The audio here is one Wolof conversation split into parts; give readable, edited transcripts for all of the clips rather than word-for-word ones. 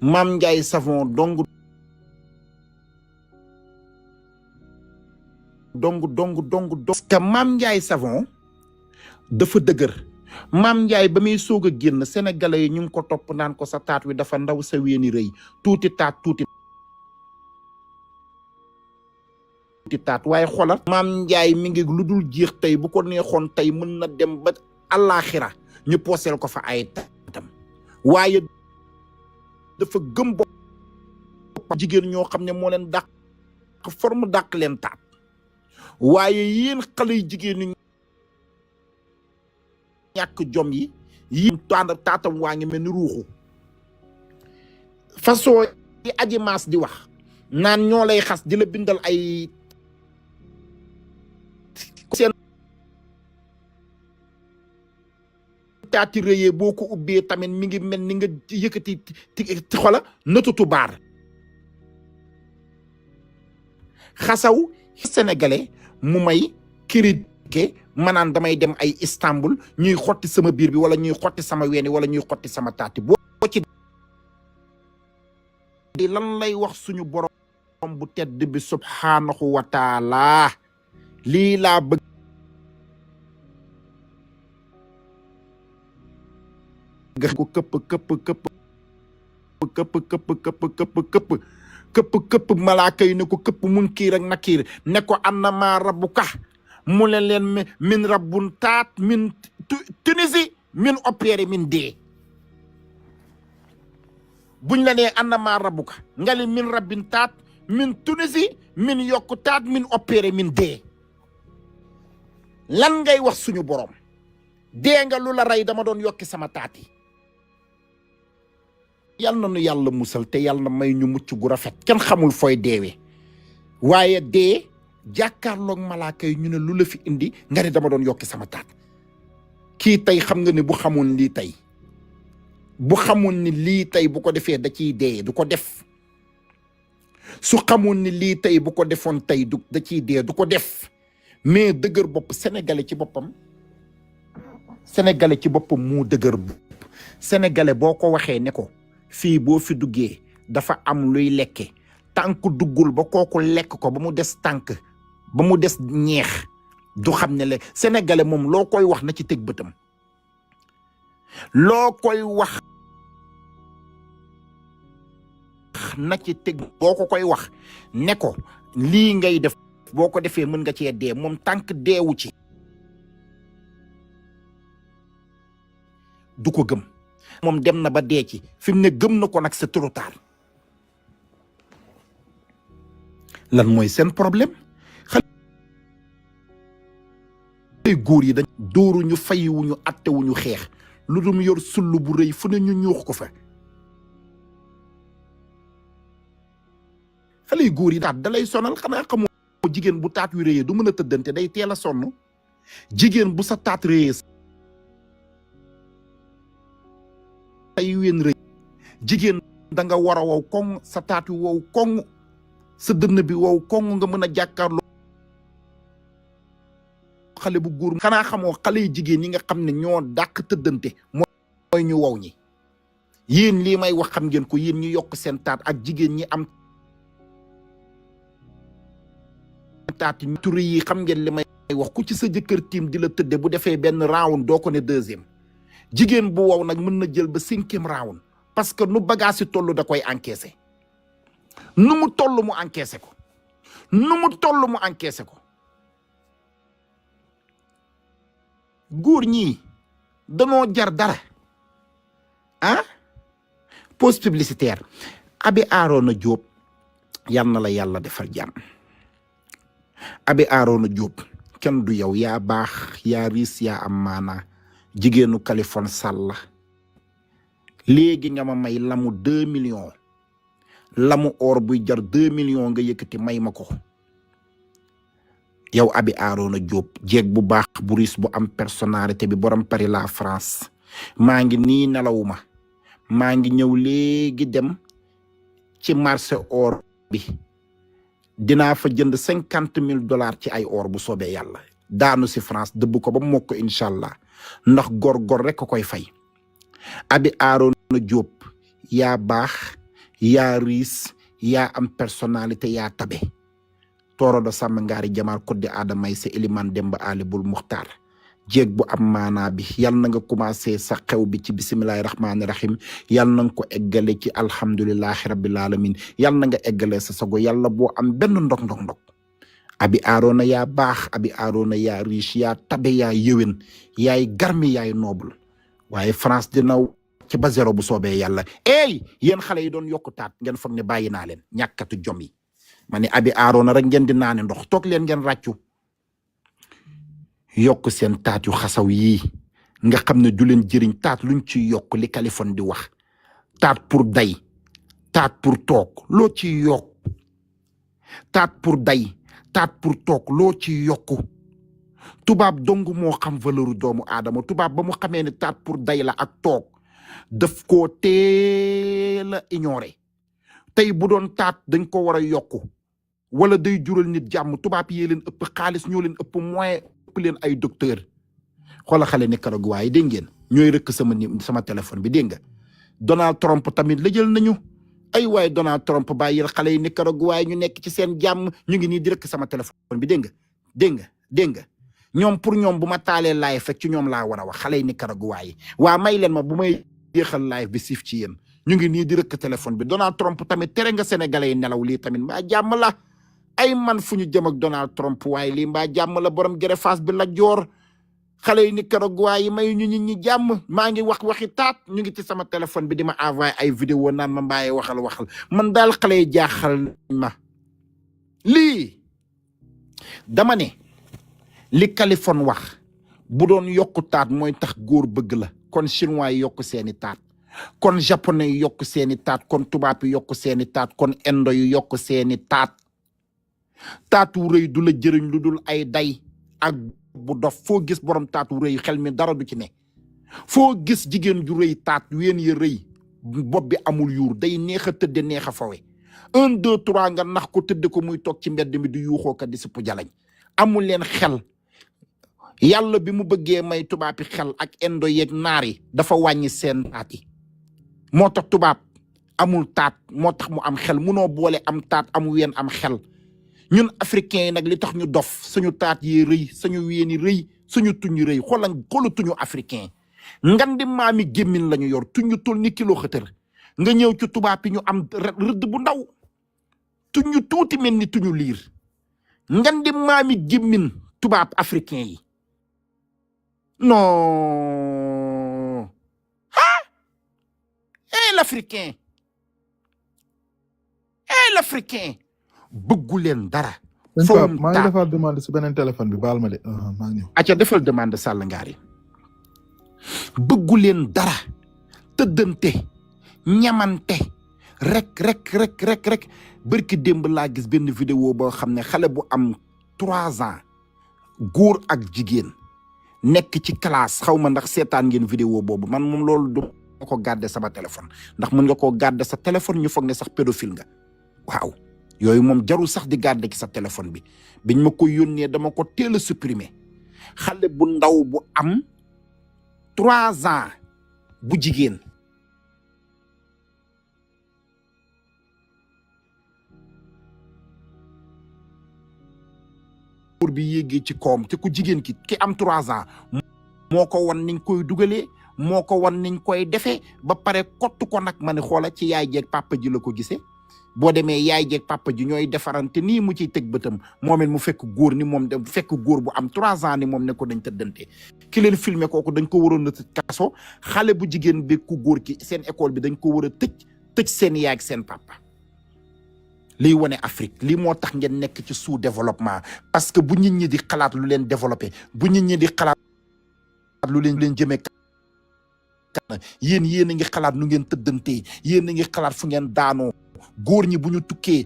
Mame Ndiaye Savon dong parce que Mame Ndiaye Savon dafa dëgër. Mame Ndiaye ba muy soog a génn sénégalais yi ñu ngi ko topp naan ko sa taat wi dafa ndaw sa weeni rëy tuuti taat waaye xoolal Mame Ndiaye mi ngi lu dul jeex tey bu ko neexoon tey mën na dem ba àllaaxira ñu pooseel ko fa ay taatam waaye dafa gëm bopp jigéen ñoo xam ne moo leen dàq forme dàq leen taat waaye yéen xale yu jigéen ñi ñàkk jom yi yéen taatam waa ngi mel ni ruuxu façon yi Adji Mass di wax naan ñoo lay xas di la bindal ay seen taati rëyee boo ko ubbee tamit mi ngi mel ni nga yëkkati xola natutu baar xasaw sénégalais mu may critiquer manaan damay dem ay Istanbul ñuy xotti sama biir bi wala ñuy xotti sama weeni wala ñuy xotti sama taati boo ci di lan lay wax suñu borom bu tedd bi subhanahu wa taala lii laa bëgg ko këpp malaaka yi ne ko këpp Munkiir ak Nakiir ne ko annama rabbuka mu ne leen min rabbun taat min Tunisie min opéré min dee buñ la nee annama rabbuka nga li min rabbin taat min Tunisie min yokku taat min opéré min dee lan ngay wax suñu borom dee nga lu la rey dama doon yokki sama taat yi yal na nu yàlla musal te yàlla na may ñu mucc gu rafet kenn xamul fooy deewee waaye dee jàkkaarloog malaaka yi ñu ne lu la fi indi nga ne dama doon yokki sama taat kii tey xam nga ne bu xamoon lii tey bu xamoon ni lii tey bu ko defee da ciy dee du ko def su xamoon ni lii tey bu ko defoon tey du da ciy dee du ko def mais dëgër bopp sénégalais ci boppam moo dëgër bopp sénégalais boo ko waxee ne ko fii boo fi duggee dafa am luy lekke tànk duggul ba kooku lekk ko ba mu des tànk ba mu des ñeex du xam ne le sénégalais moom loo koy wax na ci teg bëtam loo koy wax na ci teg boo ko koy wax ne ko lii ngay def boo ko defee mën nga cee dee moom tànk deewu ci du ko gëm moom dem na ba dee ci fi mu ne gëm na ko nag c'est trop tard lan mooy seen problème xale góor yi dañ dóoruñu fayiwuñu attewuñu xeex lu dum yor sull bu rëy fu ne ñu ñuux ko fa xale góor yi taat da lay sonal xanaa xamoo jigéen bu taat wi rëyee du mën a tëddante day teel a sonn jigéen bu sa taat rëyee ay ween rëy jigéen da nga war a wow koŋ sa taat wi wow koŋ sa dënn bi wow koŋ nga mën a jàkkaarloo xale bu góor xanaa xamoo xale yu jigéen yi nga xam ne ñoo dàq tëddante mooy ñu wow ñi yéen lii may wax xam ngeen ko yéen ñu yokk seen taat ak jigéen ñi am taat yi turi yi xam ngeen li may wax ku ci sa jëkkër tiim di la tëdde bu defee benn round doo ko ne deuxième jigéen bu wow nag mën na jël ba 5e round parce que nu bagage si toll da koy encaissé nu mu toll mu encaissé ko góor ñii danoo jar dara ah pause publicitaire Abi Arona Diop yal na la yàlla defal jàmm Abi Arona Diop kenn du yow yaa baax yaa riis yaa am maanaa jigéenu Kaliphone Sall léegi nga ma may lamu 2 millions lamu or buy jar 2 millions nga yëkkati may ma ko yow Abi Arona Diop jeeg bu baax bu riis bu am personnalité bi borom Paris la France maa ngi nii nelawuma maa ngi ñëw léegi dem ci marché or bi dinaa fa jënd $50,000 ci ay or bu soobee yàlla daanu si France dëbb ko ba mokk incha allah ndax gor rek ko koy fay Abi Arona Diop yaa baax yaa riis yaa am personnalité yaa tabe toorodo sàmm ngaari jamaal koddi aadamay sa iliman demba ali bul muxtaar jéeg bu am maanaa bi yal na nga commencé sa xew bi ci bisimilahi rahmaani rahim yal na nga ko eggale ci alhamdulilahi rabbil alamin yal na nga eggale sa sago yàlla boo am benn ndok abi aarona yaa baax abi aarona yaa riche yaa tabe yaa yëwén yaay garmi yaay noble waaye France dina ci ba zéro bu soobee yàlla yéen xale yi doon yokku taat ngeen foog ne bàyyi naa leen ñàkkatu jom yi ma ne abi aarona rek ngeen di naane ndox toog leen ngeen ràccu yokk seen taat yu xasaw yii nga xam ne du leen jëriñ taat luñ ci yokk li Kaliphone di wax taat pour day taat pour toog loo ci yokk taat pour day taat pour toog loo ci yokku tubaab dong moo xam valeur doomu aadama tubaab ba mu xamee ne taat pour day la ak toog daf koo teel a ignoré tey bu doon taat dañ ko war a yokku wala day jural nit jàmm tubaab yee leen ëpp xaalis ñoo leen ëpp moyen ëpp leen ay docteur xoola xale Nicaragua yi dégg ngeen ñooy rëkk sama téléphone bi dégg nga Donald Trump tamit la jël nañu ay waaye Donald Trump bàyyil xale yi Nicaragua ñu nekk ci seen jàmm ñu ngi nii di rëkk sama téléphone bi dégg nga ñoom pour ñoom bu ma taalee live fekk ci ñoom laa war a wax xale yi Nicaragua yi waa may leen ma bu may yéexal live bi siif ci yéen ñu ngi nii di rëkk téléphone bi Donald Trump tamit tere nga sénégalais yi nelaw lii tamit mbaa jàmm la ay man fu ñu jëm ak Donald Trump waaye lii mbaa jàmm la borom gerefaas bi la joor xale yi Nicaragua yi may ñu ñi jàmm maa ngi waxi taat ñu ngi ci sama téléphone bi di ma envoyé ay vidéo naan ma mbaaye waxal man daal xale yi jaaxal ma lii dama ne li Kaliphone wax bu doon yokku taat mooy tax góor bëgg la kon chinois yi yokk seeni taat kon japonais yi yokk seeni taat kon tubaab yi yokk seeni taat kon indo yi yokk seeni taatu rëy du la jëriñ lu dul ay day ak bu dof foo gis borom taatu rëy xel mi dara du ci ne foo gis jigéen ju rëy taat ween ya rëy bopp bi amul yuur day neex a tëdde neex a fawe 1 2 3 nga nax ko tëdd ko muy toog ci mbedd mi di yuuxoo ka di sipp jalañ amul leen xel yàlla bi mu bëggee may tubaab yi xel ak indo yeeg naar yi dafa wàññi seen taat yi moo tax tubaab amul taat moo tax mu am xel munoo boole am taat am ween am xel ñun africains yi nag li tax ñu dof suñu taat yi rëy suñu weeni rëy suñu tuñu rëy xoolu tuñu africain ngan di maami gémmin la ñu yor tuñu tol ni kilo xëtër nga ñëw ci tubaab yi ñu am rëdd bu ndaw tuñu tuuti mel ni tuñu liir ngan di maami gémmin tubaab africain yi non l'africain bëggu leen dara. foofu maa ngi defal demande si beneen téléphone bi baal ma de maa ngi ñëw. acca defal demande Sall Ngari bëggu leen dara tëddante ñamante rek bërki démb laa gis benn vidéo boo xam ne xale bu am 3 ans góor ak jigéen nekk ci classe xaw ma ndax seetaan ngeen vidéo boobu man moom loolu du ma ko garder sama téléphone ndax mën nga koo garder sa téléphone ñu foog ne sax pédophile nga waaw yooyu moom jarul sax di garder ci sa téléphone bi biñ ma ko yónnee dama ko teel a supprimer xale bu ndaw bu am 3 ans bu jigéen pour bi yéegee ci kawam te ku jigéen ki am 3 ans moo ko wan niñ koy dugalee moo ko wan niñ koy defee ba pare kottu ko nag ma ne xoola ci yaay jeeg papa ji la ko gisee boo demee yaay jeeg papa ji ñooy defarante nii mu ciy teg bëtam moom it mu fekk góor ni moom de fekk góor bu am 3 ans ni moom ne ko dañ tëddante ki leen filmer kooku dañ ko waroon a tëj kaso xale bu jigéen bi ku góor ki seen école bi dañ ko war a tëj seen yaay ak seen papa liy wane Afrique lii moo tax ngeen nekk ci sous développement parce que bu nit ñi di xalaat lu leen développé bu nit ñi di xalaat lu leen jëmee kan yéen a ngi xalaat nu ngeen tëddantee yéen a ngi xalaat fu ngeen daanoo góor ñi bu ñu tukkee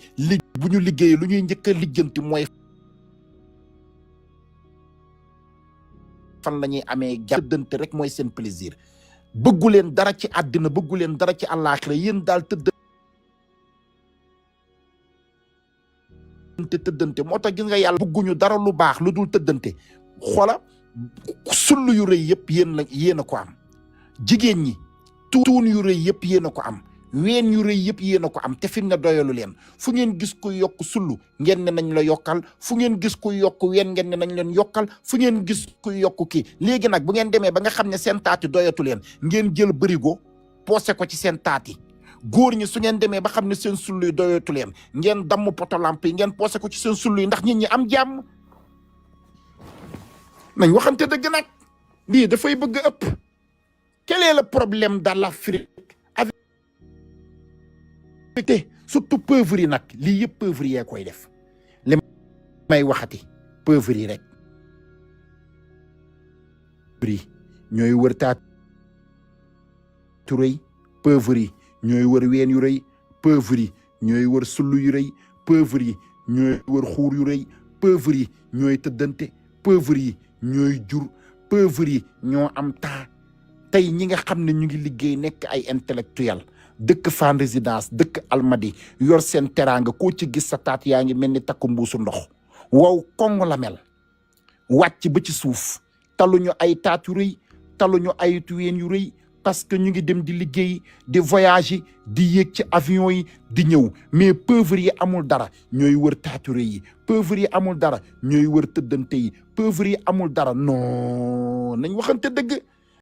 bu ñu liggéeyee lu ñuy njëkk a lijjanti mooy fan la ñuy amee tëddante rek mooy seen plaisir bëggu leen dara ci àddina bëggu leen dara ci àllaaxira yéen daal tëddante moo tax gis nga yàlla bëgguñu dara lu baax lu dul tëddante xoola sull yu rëy yëpp yéen a ko am jigéen ñi tuun yu rëy yëpp yéen a ko am ween yu rëy yëpp yéen a ko am te fi mu ne doyalu leen fu ngeen gis ku yokk sullu ngeen ne nañ la yokkal fu ngeen gis ku yokk ween ngeen ne nañ leen yokkal fu ngeen gis ku yokk kii léegi nag bu ngeen demee ba nga xam ne seen taati doyatu leen ngeen jël bërigo poosé ko ci seen taati góor ñi su ngeen demee ba xam ne seen sullu yi doyatu leen ngeen damm potolamp yi ngeen poosé ko ci seen sullu yi ndax nit ñi am jàmm nañ waxante dëgg nag lii dafay bëgg ëpp quel est le problème dans l'Afrique avec surtout pauvres yi nag lii yëpp pauvres yee koy def li may waxati pauvres yi rek ñooy wër taatu rëy pauvres yi ñooy wër ween yu rëy pauvres yi ñooy wër sullu yu rëy pauvres yi ñooy wër xuur yu rëy pauvres yi ñooy tëddante pauvres yi ñooy jur pauvres yi ñoo am taa tey ñi nga xam ne ñu ngi liggéey nekk ay intellectuel dëkk Fann Résidence dëkk Almadi yor seen teraanga koo ci gis sa taat yaa ngi mel ni takku mbuusu ndox wow koŋ la mel wàcc ba ci suuf taluñu ay taat yu rëy taluñu ay ween yu rëy parce que ñu ngi dem di liggéey di voyage di yéeg ci avion yi di ñëw mais pauvres yi amul dara ñooy wër taatu rëy yi pauvres yi amul dara ñooy wër tëddante yi pauvres yi amul dara non nañ waxante dëgg